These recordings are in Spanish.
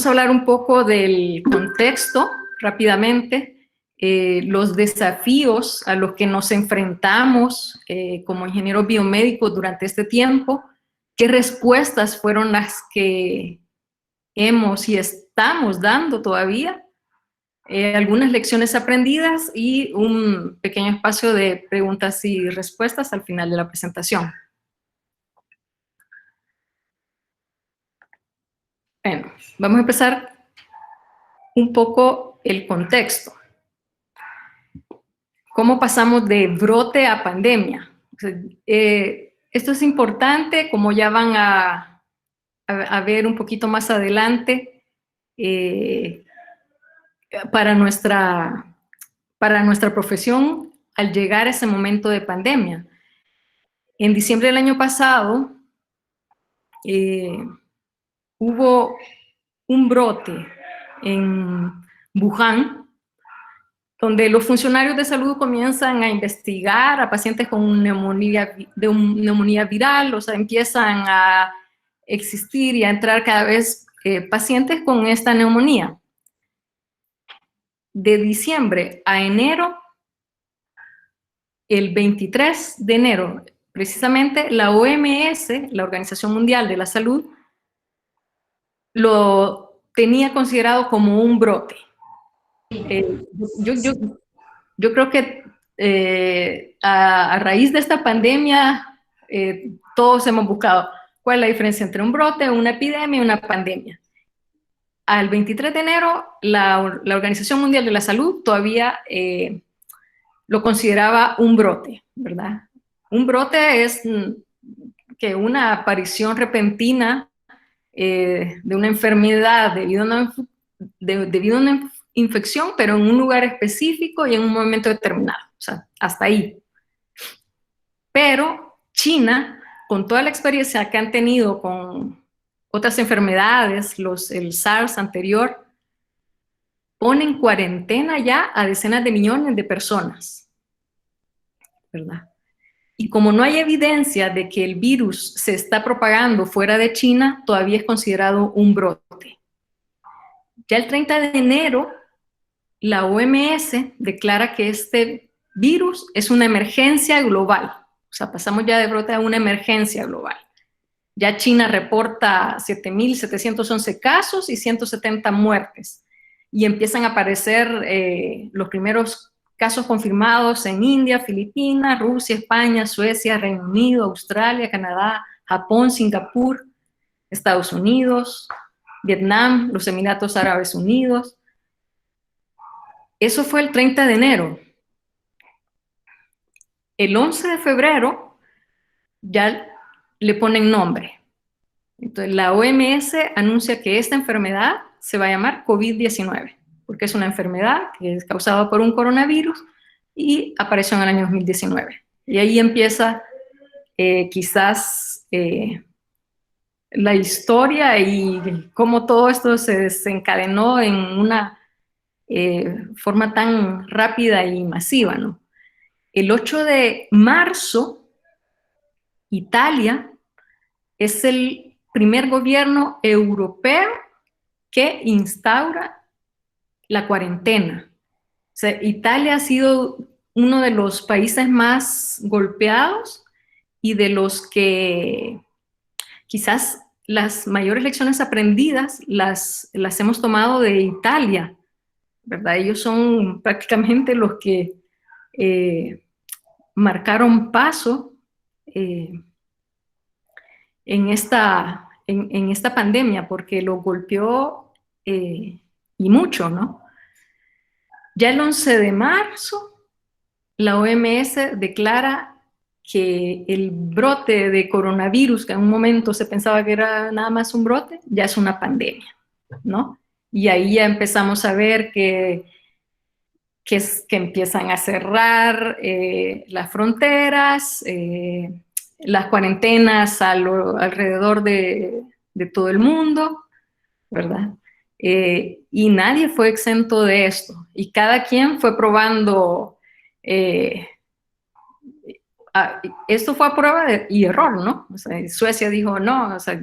Vamos a hablar un poco del contexto rápidamente, los desafíos a los que nos enfrentamos como ingenieros biomédicos durante este tiempo, qué respuestas fueron las que hemos y estamos dando todavía, algunas lecciones aprendidas y un pequeño espacio de preguntas y respuestas al final de la presentación. Bueno, vamos a empezar un poco el contexto. ¿Cómo pasamos de brote a pandemia? Esto es importante, como ya van a ver un poquito más adelante, para nuestra profesión al llegar a ese momento de pandemia. En diciembre del año pasado hubo un brote en Wuhan, donde los funcionarios de salud comienzan a investigar a pacientes con neumonía viral, o sea, empiezan a existir y a entrar cada vez pacientes con esta neumonía. De diciembre a enero, el 23 de enero, precisamente la OMS, la Organización Mundial de la Salud, lo tenía considerado como un brote. Yo creo que a raíz de esta pandemia todos hemos buscado cuál es la diferencia entre un brote, una epidemia y una pandemia. Al 23 de enero, la Organización Mundial de la Salud todavía lo consideraba un brote, ¿verdad? Un brote es que una aparición repentina de una enfermedad debido a una infección, pero en un lugar específico y en un momento determinado, o sea, hasta ahí. Pero China, con toda la experiencia que han tenido con otras enfermedades, el SARS anterior, pone en cuarentena ya a decenas de millones de personas, ¿verdad? Y como no hay evidencia de que el virus se está propagando fuera de China, todavía es considerado un brote. Ya el 30 de enero, la OMS declara que este virus es una emergencia global. O sea, pasamos ya de brote a una emergencia global. Ya China reporta 7.711 casos y 170 muertes. Y empiezan a aparecer los primeros casos confirmados en India, Filipinas, Rusia, España, Suecia, Reino Unido, Australia, Canadá, Japón, Singapur, Estados Unidos, Vietnam, los Emiratos Árabes Unidos. Eso fue el 30 de enero. El 11 de febrero ya le ponen nombre. Entonces, la OMS anuncia que esta enfermedad se va a llamar COVID-19, porque es una enfermedad que es causada por un coronavirus y apareció en el año 2019. Y ahí empieza quizás la historia y cómo todo esto se desencadenó en una forma tan rápida y masiva, ¿no? El 8 de marzo, Italia es el primer gobierno europeo que instaura la cuarentena. O sea, Italia ha sido uno de los países más golpeados y de los que quizás las mayores lecciones aprendidas las hemos tomado de Italia, ¿verdad? Ellos son prácticamente los que marcaron paso en esta pandemia, porque lo golpeó y mucho, ¿no? Ya el 11 de marzo, la OMS declara que el brote de coronavirus, que en un momento se pensaba que era nada más un brote, ya es una pandemia, ¿no? Y ahí ya empezamos a ver que empiezan a cerrar las fronteras, las cuarentenas alrededor de todo el mundo, ¿verdad? Y nadie fue exento de esto. Y cada quien fue probando, esto fue a prueba y error, ¿no? O sea, Suecia dijo, no, o sea,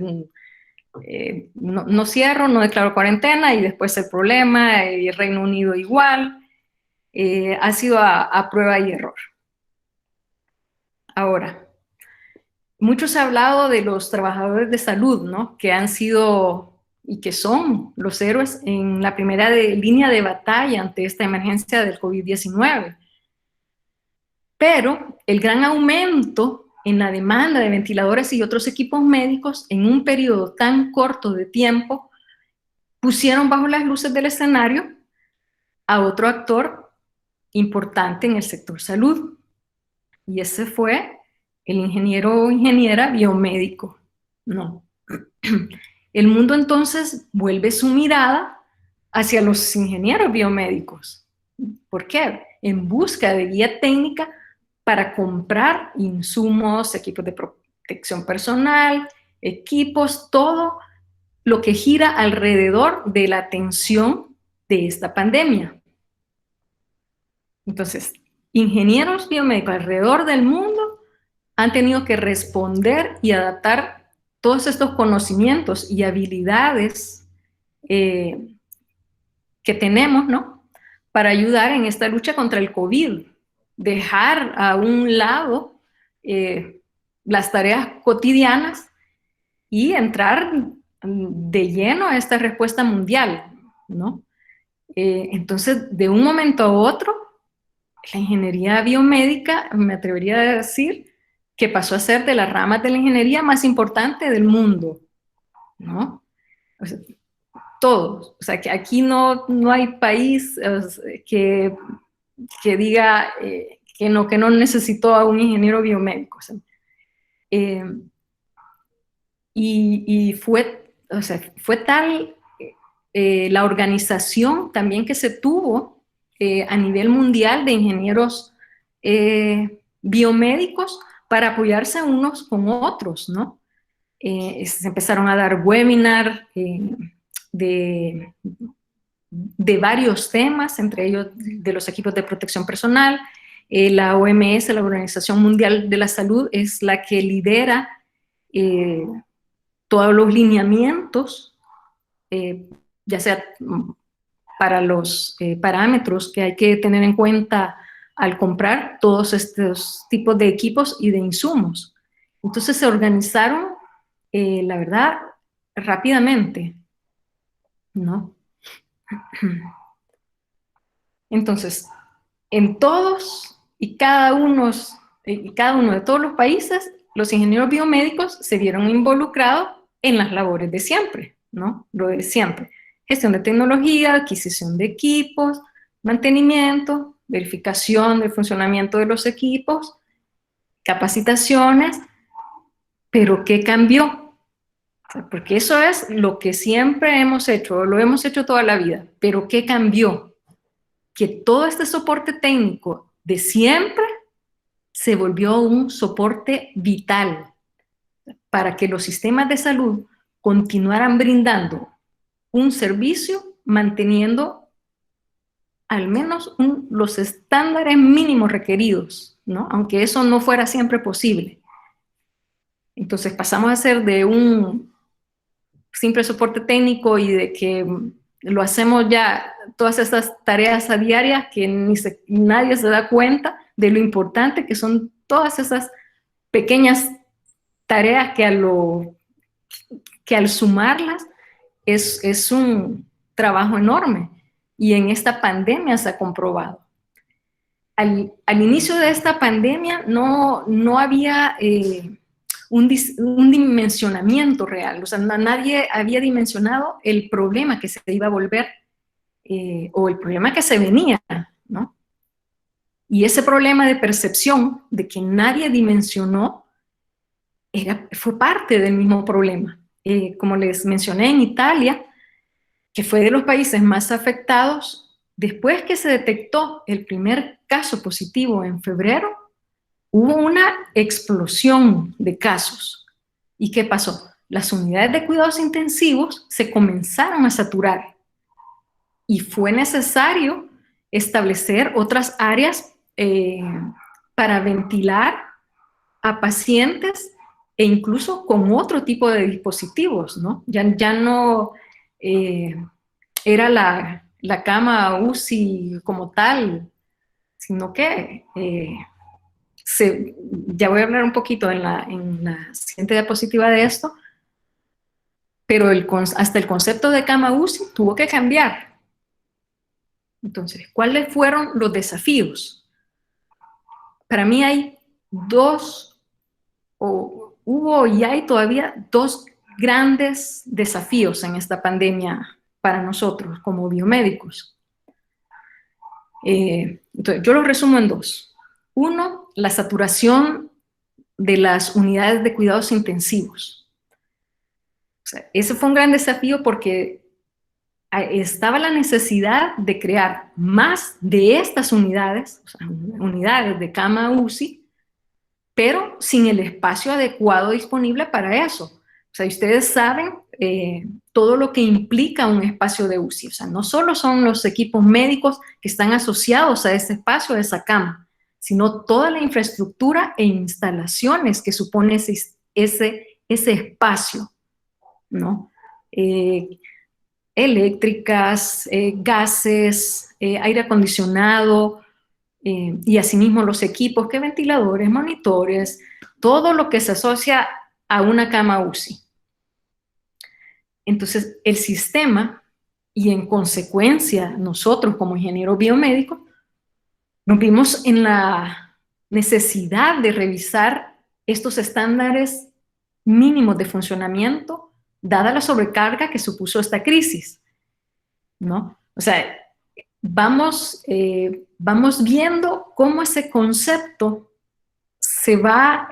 no cierro, no declaro cuarentena, y después el problema, y el Reino Unido igual. Ha sido a prueba y error. Ahora, mucho se ha hablado de los trabajadores de salud, ¿no? Que han sido y que son los héroes en la primera línea de batalla ante esta emergencia del COVID-19. Pero el gran aumento en la demanda de ventiladores y otros equipos médicos en un periodo tan corto de tiempo pusieron bajo las luces del escenario a otro actor importante en el sector salud, y ese fue el ingeniero o ingeniera biomédico, ¿no? El mundo entonces vuelve su mirada hacia los ingenieros biomédicos. ¿Por qué? En busca de guía técnica para comprar insumos, equipos de protección personal, equipos, todo lo que gira alrededor de la atención de esta pandemia. Entonces, ingenieros biomédicos alrededor del mundo han tenido que responder y adaptar todos estos conocimientos y habilidades que tenemos, ¿no? Para ayudar en esta lucha contra el COVID. Dejar a un lado las tareas cotidianas y entrar de lleno a esta respuesta mundial, ¿no? Entonces, de un momento a otro, la ingeniería biomédica, me atrevería a decir, que pasó a ser de las ramas de la ingeniería más importante del mundo, ¿no? O sea, todos. O sea, que aquí no hay país que diga que no necesitó a un ingeniero biomédico. O sea, y fue, o sea, fue tal la organización también que se tuvo a nivel mundial de ingenieros biomédicos para apoyarse unos con otros, ¿no? Se empezaron a dar webinars de varios temas, entre ellos de los equipos de protección personal. La OMS, la Organización Mundial de la Salud, es la que lidera todos los lineamientos, ya sea para los parámetros que hay que tener en cuenta al comprar todos estos tipos de equipos y de insumos. Entonces se organizaron, la verdad, rápidamente, ¿no? Entonces, en todos y cada uno de todos los países, los ingenieros biomédicos se vieron involucrados en las labores de siempre, ¿no? Lo de siempre. Gestión de tecnología, adquisición de equipos, mantenimiento, verificación del funcionamiento de los equipos, capacitaciones. Pero ¿qué cambió? Porque eso es lo que siempre hemos hecho, lo hemos hecho toda la vida. Pero ¿qué cambió? Que todo este soporte técnico de siempre se volvió un soporte vital para que los sistemas de salud continuaran brindando un servicio manteniendo al menos los estándares mínimos requeridos, ¿no? Aunque eso no fuera siempre posible. Entonces pasamos a ser de un simple soporte técnico y de que lo hacemos ya todas estas tareas a diarias que nadie se da cuenta de lo importante que son todas esas pequeñas tareas que al sumarlas es un trabajo enorme, y en esta pandemia se ha comprobado. Al inicio de esta pandemia no había un dimensionamiento real, o sea, nadie había dimensionado el problema que se iba a volver o el problema que se venía, ¿no? Y ese problema de percepción de que nadie dimensionó fue parte del mismo problema. Como les mencioné, en Italia, que fue de los países más afectados, después que se detectó el primer caso positivo en febrero, hubo una explosión de casos. ¿Y qué pasó? Las unidades de cuidados intensivos se comenzaron a saturar y fue necesario establecer otras áreas para ventilar a pacientes e incluso con otro tipo de dispositivos, ¿no? Ya no era la cama UCI como tal, sino que ya voy a hablar un poquito en la siguiente diapositiva de esto, pero hasta el concepto de cama UCI tuvo que cambiar. Entonces, ¿cuáles fueron los desafíos? Para mí hay hubo y hay todavía dos grandes desafíos en esta pandemia para nosotros como biomédicos. Entonces, yo lo resumo en dos. Uno, la saturación de las unidades de cuidados intensivos. O sea, ese fue un gran desafío porque estaba la necesidad de crear más de estas unidades, o sea, unidades de cama UCI, pero sin el espacio adecuado disponible para eso. O sea, ustedes saben todo lo que implica un espacio de UCI. O sea, no solo son los equipos médicos que están asociados a ese espacio, a esa cama, sino toda la infraestructura e instalaciones que supone ese espacio, ¿no? Eléctricas, gases, aire acondicionado, y asimismo los equipos, que ventiladores, monitores, todo lo que se asocia a una cama UCI. Entonces, el sistema y en consecuencia nosotros como ingenieros biomédicos nos vimos en la necesidad de revisar estos estándares mínimos de funcionamiento dada la sobrecarga que supuso esta crisis, ¿no? O sea, vamos viendo cómo ese concepto se va,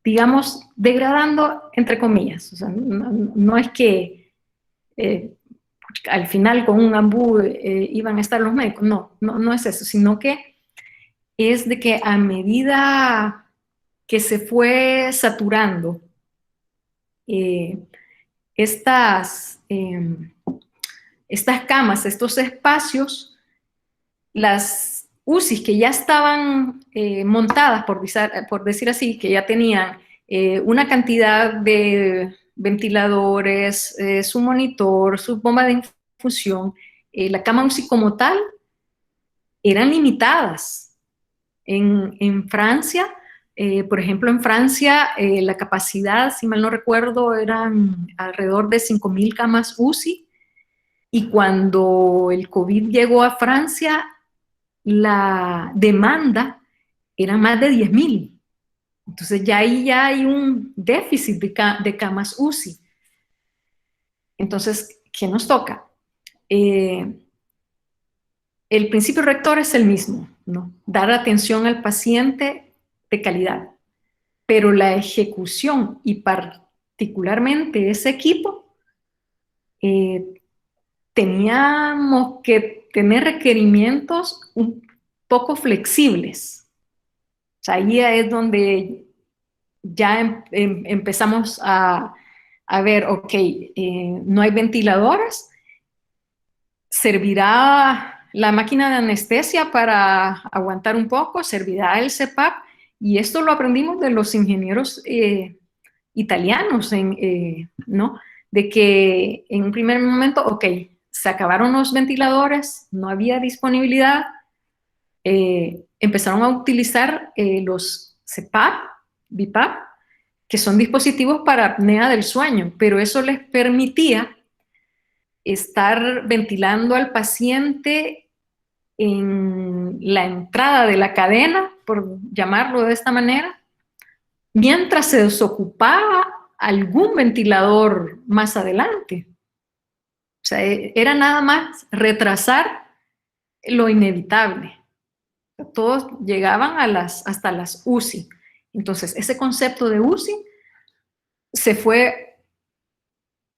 digamos, degradando, entre comillas. O sea, no es que al final con un ambú iban a estar los médicos, no es eso, sino que es de que a medida que se fue saturando estas camas, estos espacios, las UCIs que ya estaban montadas, por decir así, que ya tenían una cantidad de ventiladores, su monitor, su bomba de infusión, la cama UCI como tal, eran limitadas. En Francia, por ejemplo, en Francia, la capacidad, si mal no recuerdo, eran alrededor de 5,000 camas UCI, y cuando el COVID llegó a Francia, la demanda era más de 10,000. Entonces ya ahí ya hay un déficit de camas UCI. Entonces, ¿qué nos toca? El principio rector es el mismo, ¿no? Dar atención al paciente de calidad, pero la ejecución y particularmente ese equipo, teníamos que tener requerimientos un poco flexibles. O sea, ahí es donde ya empezamos a ver, ok, no hay ventiladores, servirá la máquina de anestesia para aguantar un poco, servirá el CPAP, y esto lo aprendimos de los ingenieros italianos, ¿no? De que en un primer momento, ok, se acabaron los ventiladores, no había disponibilidad, empezaron a utilizar los CPAP, BiPAP, que son dispositivos para apnea del sueño, pero eso les permitía estar ventilando al paciente en la entrada de la cadena, por llamarlo de esta manera, mientras se desocupaba algún ventilador más adelante. O sea, era nada más retrasar lo inevitable. Todos llegaban hasta las UCI. Entonces, ese concepto de UCI se fue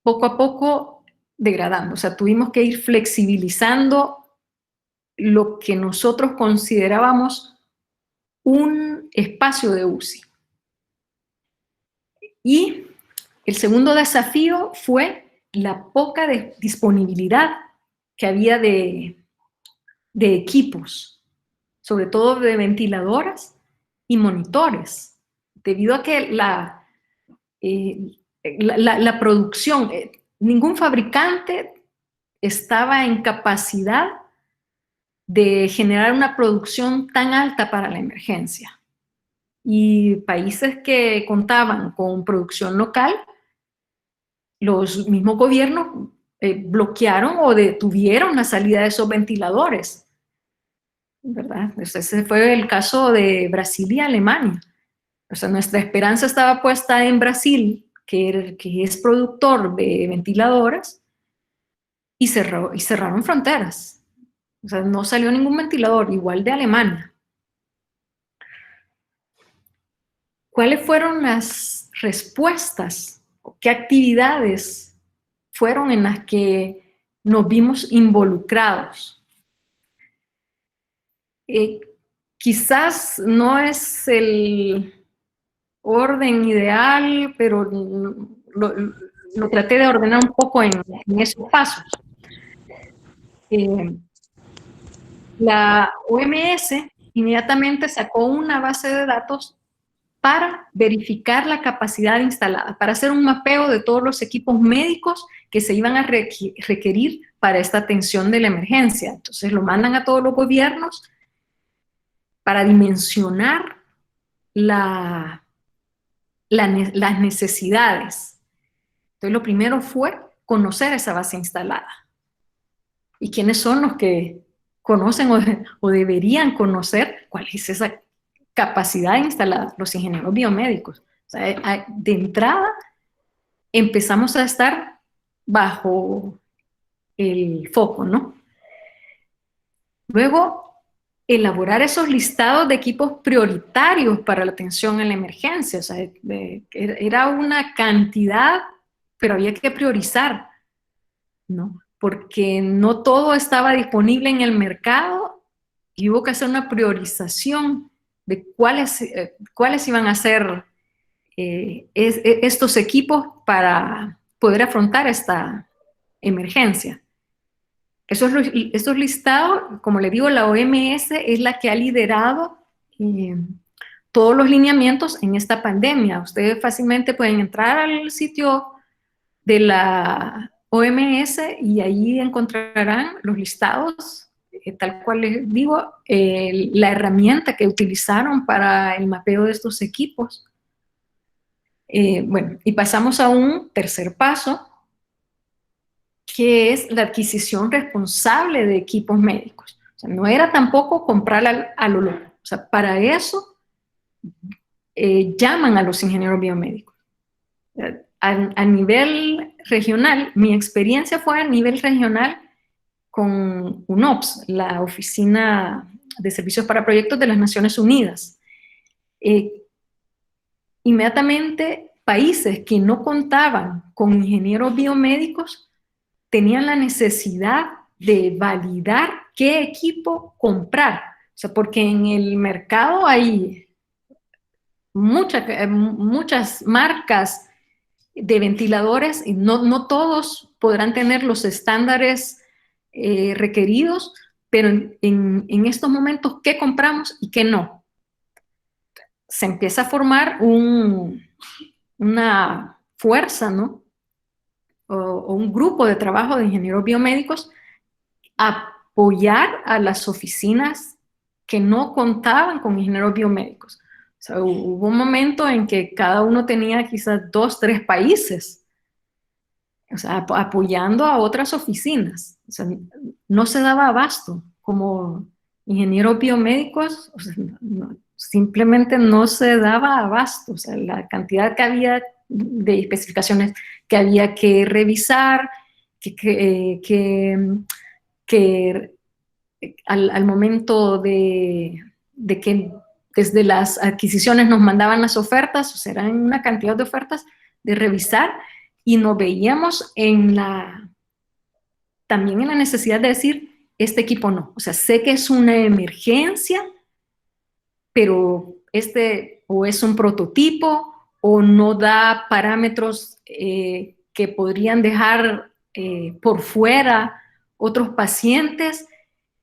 poco a poco degradando. O sea, tuvimos que ir flexibilizando lo que nosotros considerábamos un espacio de UCI. Y el segundo desafío fue la poca disponibilidad que había de equipos, sobre todo de ventiladoras y monitores, debido a que la producción, ningún fabricante estaba en capacidad de generar una producción tan alta para la emergencia. Y países que contaban con producción local, los mismos gobiernos bloquearon o detuvieron la salida de esos ventiladores, ¿verdad? Ese fue el caso de Brasil y Alemania. O sea, nuestra esperanza estaba puesta en Brasil, que es productor de ventiladores, y cerraron fronteras. O sea, no salió ningún ventilador, igual de Alemania. ¿Cuáles fueron las respuestas? ¿Qué actividades fueron en las que nos vimos involucrados? Quizás no es el orden ideal, pero lo traté de ordenar un poco en esos pasos. La OMS inmediatamente sacó una base de datos para verificar la capacidad instalada, para hacer un mapeo de todos los equipos médicos que se iban a requerir para esta atención de la emergencia. Entonces lo mandan a todos los gobiernos para dimensionar las necesidades. Entonces lo primero fue conocer esa base instalada. ¿Y quiénes son los que conocen o deberían conocer cuál es esa capacidad instalada? Los ingenieros biomédicos. O sea, de entrada empezamos a estar bajo el foco, ¿no? Luego, elaborar esos listados de equipos prioritarios para la atención en la emergencia. O sea, era una cantidad, pero había que priorizar, ¿no? Porque no todo estaba disponible en el mercado y hubo que hacer una priorización de cuáles iban a ser estos equipos para poder afrontar esta emergencia. Estos listados, como le digo, la OMS es la que ha liderado todos los lineamientos en esta pandemia. Ustedes fácilmente pueden entrar al sitio de la OMS y ahí encontrarán los listados, tal cual les digo, la herramienta que utilizaron para el mapeo de estos equipos. Bueno, y pasamos a un tercer paso, que es la adquisición responsable de equipos médicos. O sea, no era tampoco comprar a lo loco. O sea, para eso llaman a los ingenieros biomédicos. A nivel regional, mi experiencia fue a nivel regional con UNOPS, la Oficina de Servicios para Proyectos de las Naciones Unidas. Inmediatamente, países que no contaban con ingenieros biomédicos tenían la necesidad de validar qué equipo comprar. O sea, porque en el mercado hay muchas marcas de ventiladores y no todos podrán tener los estándares requeridos, pero en estos momentos, ¿qué compramos y qué no? Se empieza a formar una fuerza, ¿no? O un grupo de trabajo de ingenieros biomédicos a apoyar a las oficinas que no contaban con ingenieros biomédicos. O sea, hubo un momento en que cada uno tenía quizás 2, 3 países, o sea, apoyando a otras oficinas. O sea, no se daba abasto como ingenieros biomédicos, o sea, simplemente no se daba abasto. O sea, la cantidad que había de especificaciones que había que revisar, que al momento de que desde las adquisiciones nos mandaban las ofertas, o sea, eran una cantidad de ofertas de revisar, y nos veíamos también en la necesidad de decir, este equipo no. O sea, sé que es una emergencia, pero o es un prototipo, o no da parámetros que podrían dejar por fuera otros pacientes.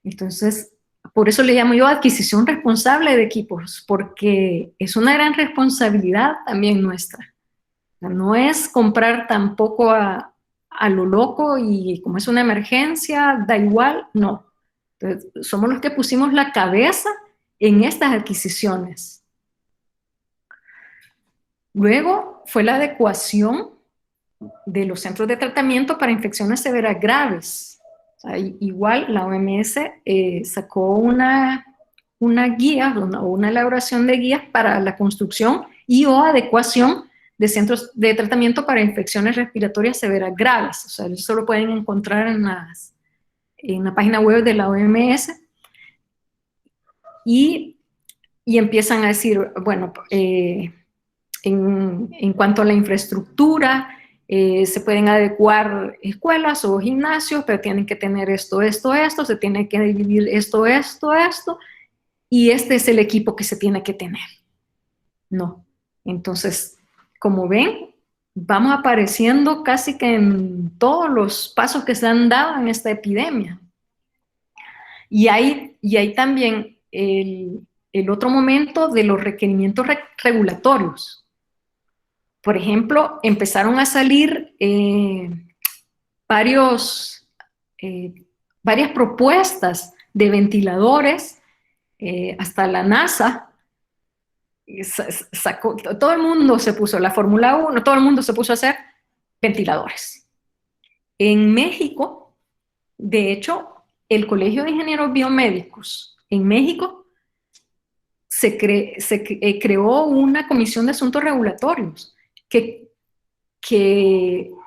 Entonces, por eso le llamo yo adquisición responsable de equipos, porque es una gran responsabilidad también nuestra. No es comprar tampoco a lo loco y como es una emergencia, da igual, no. Entonces, somos los que pusimos la cabeza en estas adquisiciones. Luego fue la adecuación de los centros de tratamiento para infecciones severas graves. O sea, igual la OMS sacó una guía, una elaboración de guías para la construcción y o adecuación de centros de tratamiento para infecciones respiratorias severas graves. O sea, eso lo pueden encontrar en la página web de la OMS y empiezan a decir, bueno, en cuanto a la infraestructura, se pueden adecuar escuelas o gimnasios, pero tienen que tener esto, se tiene que dividir esto, y este es el equipo que se tiene que tener. No. Entonces, como ven, vamos apareciendo casi que en todos los pasos que se han dado en esta epidemia. Y hay también el otro momento de los requerimientos regulatorios. Por ejemplo, empezaron a salir varias propuestas de ventiladores, hasta la NASA sacó, todo el mundo se puso, la Fórmula 1, todo el mundo se puso a hacer ventiladores. En México, de hecho, el Colegio de Ingenieros Biomédicos en México creó una comisión de asuntos regulatorios que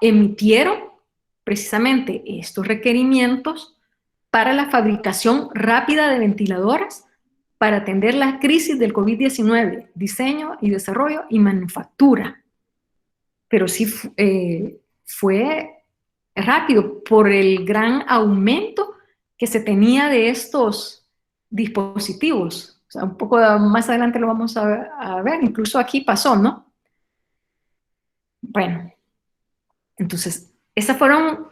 emitieron precisamente estos requerimientos para la fabricación rápida de ventiladores para atender la crisis del COVID-19, diseño y desarrollo y manufactura. Pero sí fue rápido por el gran aumento que se tenía de estos dispositivos. O sea, un poco más adelante lo vamos a ver, incluso aquí pasó, ¿no? Bueno, entonces, esas fueron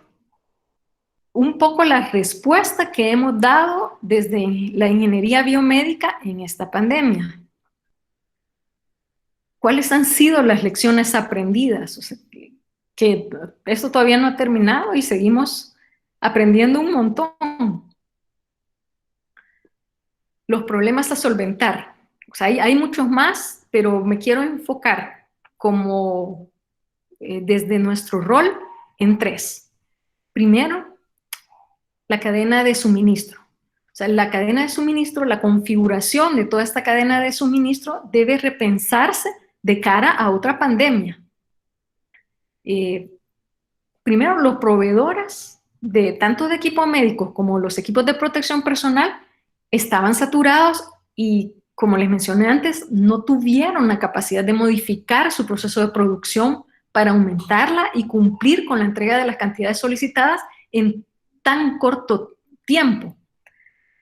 un poco las respuestas que hemos dado desde la ingeniería biomédica en esta pandemia. ¿Cuáles han sido las lecciones aprendidas? O sea, que esto todavía no ha terminado y seguimos aprendiendo un montón. Los problemas a solventar. O sea, hay muchos más, pero me quiero enfocar como desde nuestro rol en 3. Primero, la cadena de suministro. O sea, la cadena de suministro, la configuración de toda esta cadena de suministro debe repensarse de cara a otra pandemia. Primero, los proveedores de tanto de equipos médicos como los equipos de protección personal estaban saturados y, como les mencioné antes, no tuvieron la capacidad de modificar su proceso de producción para aumentarla y cumplir con la entrega de las cantidades solicitadas en tan corto tiempo.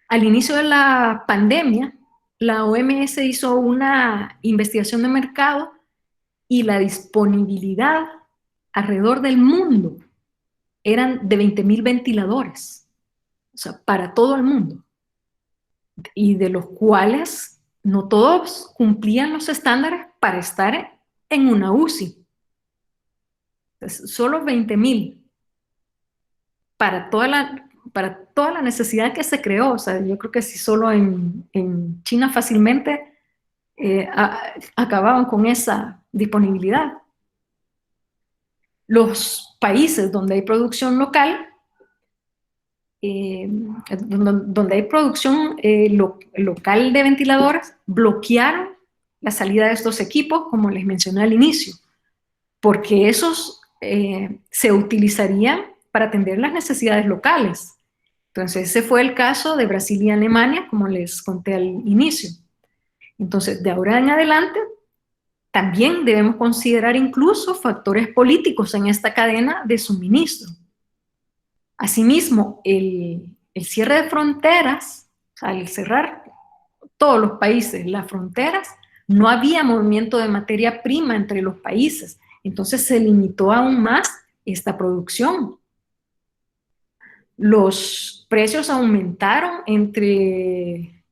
Al inicio de la pandemia, la OMS hizo una investigación de mercado y la disponibilidad alrededor del mundo eran de 20,000 ventiladores, o sea, para todo el mundo, y de los cuales no todos cumplían los estándares para estar en una UCI. Entonces, solo 20,000 para toda la necesidad que se creó. O sea, yo creo que si solo en China fácilmente acababan con esa disponibilidad. Los países donde hay producción local, donde hay producción local de ventiladores, bloquearon la salida de estos equipos, como les mencioné al inicio, porque esos se utilizarían para atender las necesidades locales. Entonces, ese fue el caso de Brasil y Alemania, como les conté al inicio. Entonces, de ahora en adelante, también debemos considerar incluso factores políticos en esta cadena de suministro. Asimismo, el cierre de fronteras, o sea, al cerrar todos los países las fronteras, no había movimiento de materia prima entre los países. Entonces se limitó aún más esta producción. Los precios aumentaron entre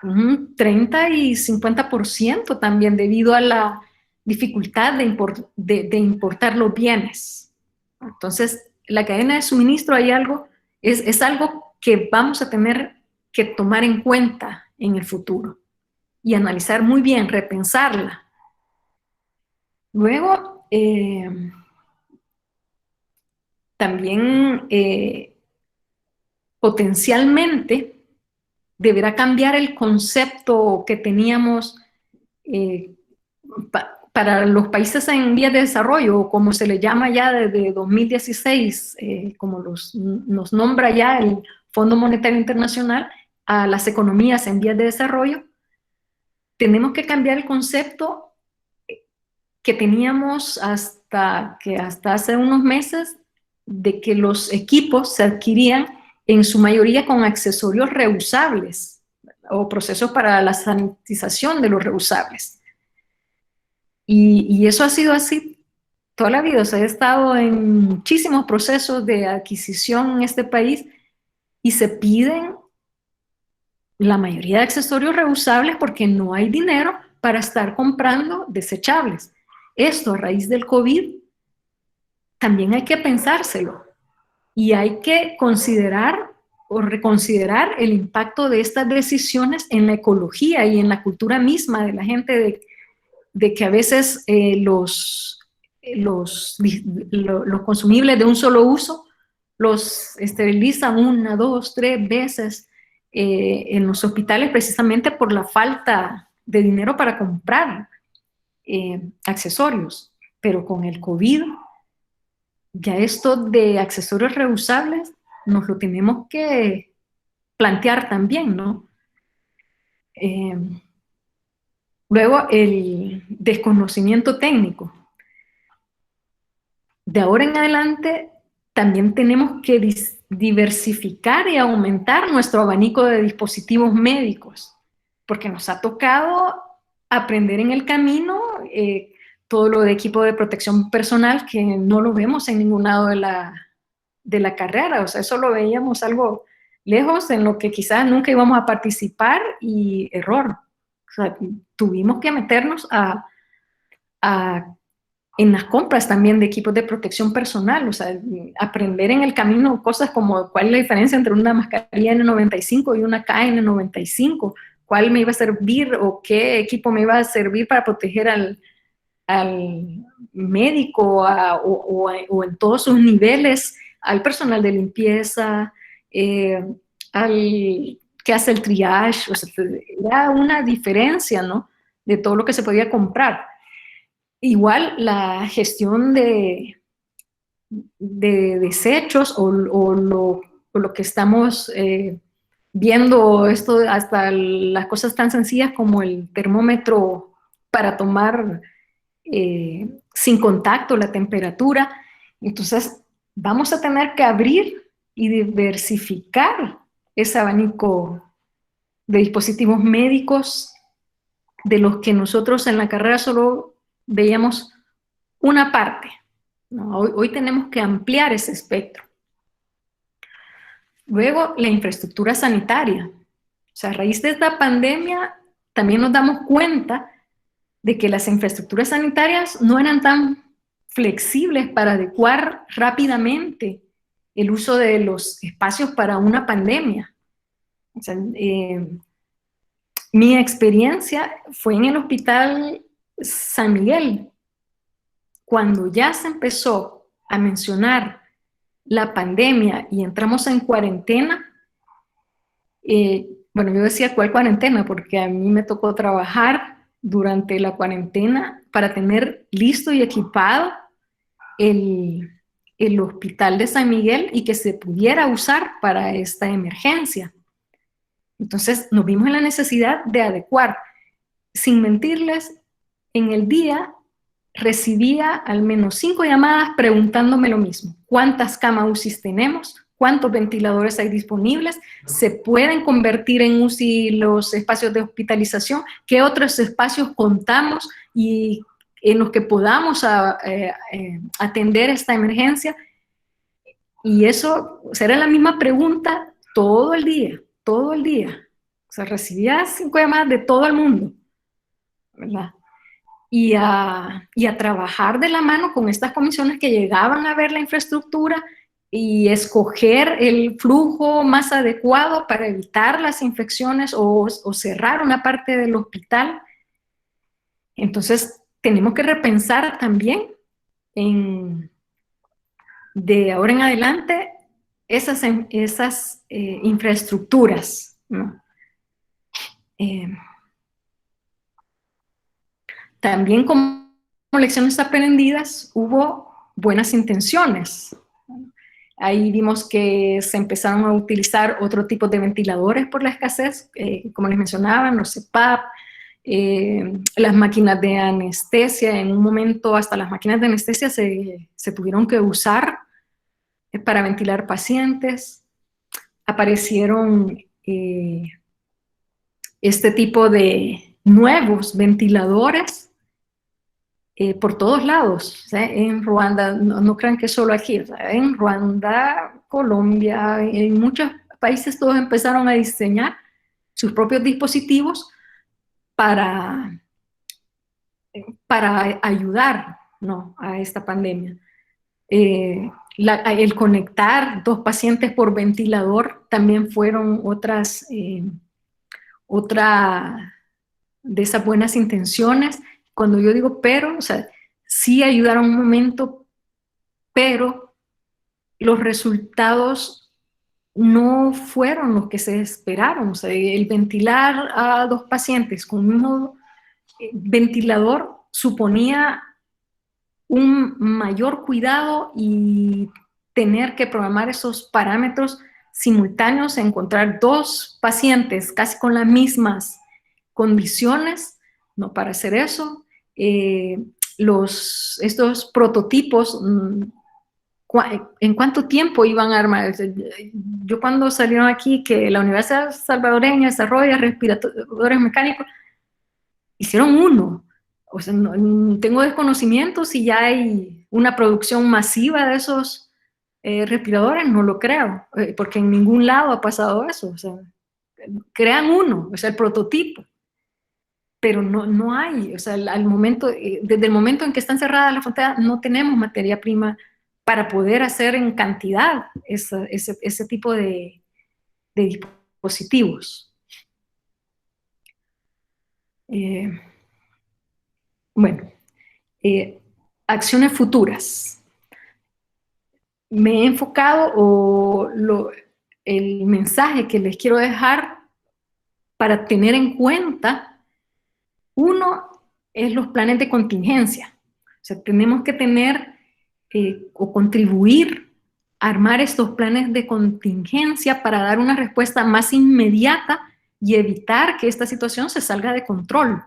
un 30 y 50% también debido a la dificultad de importar los bienes. Entonces, la cadena de suministro es algo que vamos a tener que tomar en cuenta en el futuro y analizar muy bien, repensarla. Luego, también potencialmente deberá cambiar el concepto que teníamos para los países en vías de desarrollo, o como se le llama ya desde 2016, como nos nombra ya el Fondo Monetario Internacional, a las economías en vías de desarrollo. Tenemos que cambiar el concepto que teníamos hasta hace unos meses, de que los equipos se adquirían en su mayoría con accesorios reusables o procesos para la sanitización de los reusables. Y eso ha sido así toda la vida. O sea, he estado en muchísimos procesos de adquisición en este país y se piden la mayoría de accesorios reusables porque no hay dinero para estar comprando desechables. Esto a raíz del COVID también hay que pensárselo y hay que considerar o reconsiderar el impacto de estas decisiones en la ecología y en la cultura misma de la gente, de que a veces los consumibles de un solo uso los esterilizan 1, 2, 3 veces en los hospitales, precisamente por la falta de dinero para comprar accesorios. Pero con el COVID, ya esto de accesorios reusables nos lo tenemos que plantear también, ¿no? Luego, el desconocimiento técnico. De ahora en adelante, también tenemos que diversificar y aumentar nuestro abanico de dispositivos médicos, porque nos ha tocado aprender en el camino todo lo de equipo de protección personal, que no lo vemos en ningún lado de la carrera. O sea, eso lo veíamos algo lejos, en lo que quizás nunca íbamos a participar, y error. O sea, tuvimos que meternos en las compras también de equipos de protección personal, o sea, aprender en el camino cosas como cuál es la diferencia entre una mascarilla N95 y una KN95, cuál me iba a servir o qué equipo me iba a servir para proteger al médico o en todos sus niveles, al personal de limpieza, al que hace el triage. O sea, era una diferencia, ¿no?, de todo lo que se podía comprar. Igual la gestión de desechos o lo que estamos viendo, esto hasta las cosas tan sencillas como el termómetro para tomar sin contacto la temperatura. Entonces vamos a tener que abrir y diversificar ese abanico de dispositivos médicos, de los que nosotros en la carrera solo veíamos una parte, ¿no? Hoy tenemos que ampliar ese espectro. Luego, la infraestructura sanitaria. O sea, a raíz de esta pandemia también nos damos cuenta de que las infraestructuras sanitarias no eran tan flexibles para adecuar rápidamente el uso de los espacios para una pandemia. O sea, mi experiencia fue en el Hospital San Miguel, cuando ya se empezó a mencionar la pandemia y entramos en cuarentena. Bueno, yo decía, ¿cuál cuarentena? Porque a mí me tocó trabajar durante la cuarentena para tener listo y equipado el Hospital de San Miguel y que se pudiera usar para esta emergencia. Entonces nos vimos en la necesidad de adecuar. Sin mentirles, en el día recibía al menos 5 llamadas preguntándome lo mismo: ¿cuántas camas UCI tenemos? ¿Cuántos ventiladores hay disponibles? ¿Se pueden convertir en UCI los espacios de hospitalización? ¿Qué otros espacios contamos y en los que podamos atender esta emergencia? Y eso era la misma pregunta todo el día, todo el día. O sea, recibía 5 llamadas de todo el mundo, ¿verdad? y a trabajar de la mano con estas comisiones que llegaban a ver la infraestructura y escoger el flujo más adecuado para evitar las infecciones o cerrar una parte del hospital. Entonces, tenemos que repensar también de ahora en adelante esas infraestructuras, ¿no? Eh, También como lecciones aprendidas hubo buenas intenciones. Ahí vimos que se empezaron a utilizar otro tipo de ventiladores por la escasez, como les mencionaba, los CPAP, las máquinas de anestesia. En un momento hasta las máquinas de anestesia se tuvieron que usar para ventilar pacientes. Aparecieron este tipo de nuevos ventiladores por todos lados, ¿sí? En Ruanda, no crean que solo aquí, o sea, en Ruanda, Colombia, en muchos países todos empezaron a diseñar sus propios dispositivos para, para ayudar, ¿no?, a esta pandemia. El conectar 2 pacientes por ventilador también fueron otra de esas buenas intenciones. Cuando yo digo pero, o sea, sí ayudaron un momento, pero los resultados no fueron los que se esperaron. O sea, el ventilar a 2 pacientes con un mismo ventilador suponía un mayor cuidado y tener que programar esos parámetros simultáneos, encontrar 2 pacientes casi con las mismas condiciones, ¿no?, para hacer eso. Estos prototipos, ¿en cuánto tiempo iban a armar? Yo cuando salieron aquí que la Universidad Salvadoreña desarrolla respiradores mecánicos, hicieron uno. O sea, no tengo desconocimiento si ya hay una producción masiva de esos respiradores, no lo creo, porque en ningún lado ha pasado eso. O sea, crean uno, o sea, el prototipo, pero no hay, o sea, desde el momento en que está encerrada la frontera, no tenemos materia prima para poder hacer en cantidad ese tipo de dispositivos. Bueno, acciones futuras. Me he enfocado, el mensaje que les quiero dejar para tener en cuenta, uno, es los planes de contingencia. O sea, tenemos que tener o contribuir a armar estos planes de contingencia para dar una respuesta más inmediata y evitar que esta situación se salga de control.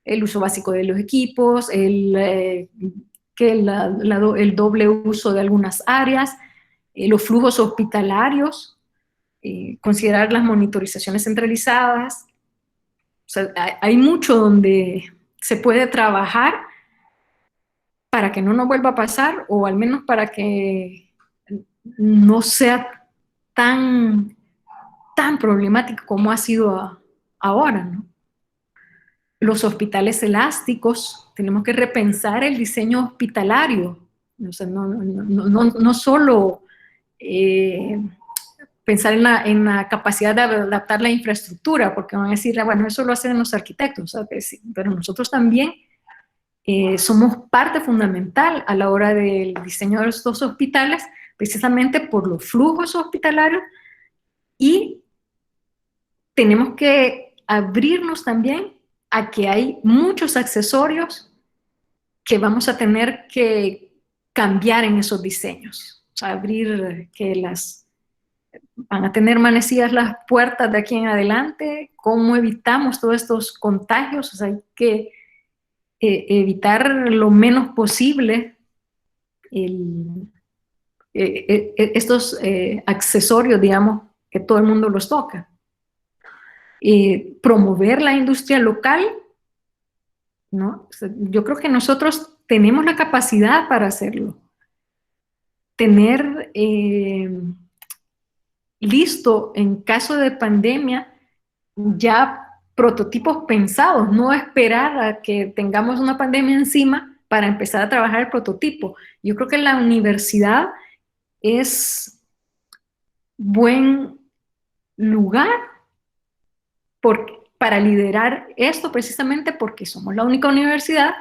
El uso básico de los equipos, el doble uso de algunas áreas, los flujos hospitalarios, considerar las monitorizaciones centralizadas. O sea, hay mucho donde se puede trabajar para que no nos vuelva a pasar, o al menos para que no sea tan problemático como ha sido ahora, ¿no? Los hospitales elásticos, tenemos que repensar el diseño hospitalario. O sea, no solo pensar en la capacidad de adaptar la infraestructura, porque van a decir, bueno, eso lo hacen los arquitectos, ¿sabes? Pero nosotros también somos parte fundamental a la hora del diseño de estos hospitales, precisamente por los flujos hospitalarios, y tenemos que abrirnos también a que hay muchos accesorios que vamos a tener que cambiar en esos diseños. O sea, van a tener manecidas las puertas de aquí en adelante, cómo evitamos todos estos contagios. O sea, hay que evitar lo menos posible estos accesorios, digamos, que todo el mundo los toca. Promover la industria local, ¿no? O sea, yo creo que nosotros tenemos la capacidad para hacerlo. Tener listo en caso de pandemia ya prototipos pensados, no esperar a que tengamos una pandemia encima para empezar a trabajar el prototipo. Yo creo que la universidad es buen lugar para liderar esto, precisamente porque somos la única universidad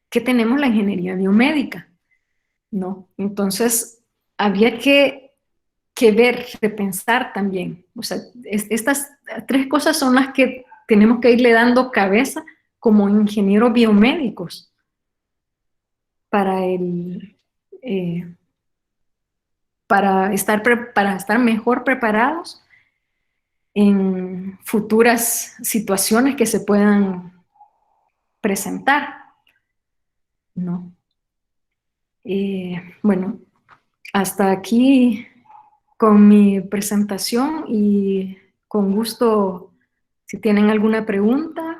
que tenemos la ingeniería biomédica, ¿no? Entonces, había que ver, repensar también. O sea, estas tres cosas son las que tenemos que irle dando cabeza como ingenieros biomédicos para para estar mejor preparados en futuras situaciones que se puedan presentar, ¿no? Bueno, hasta aquí con mi presentación y con gusto, si tienen alguna pregunta,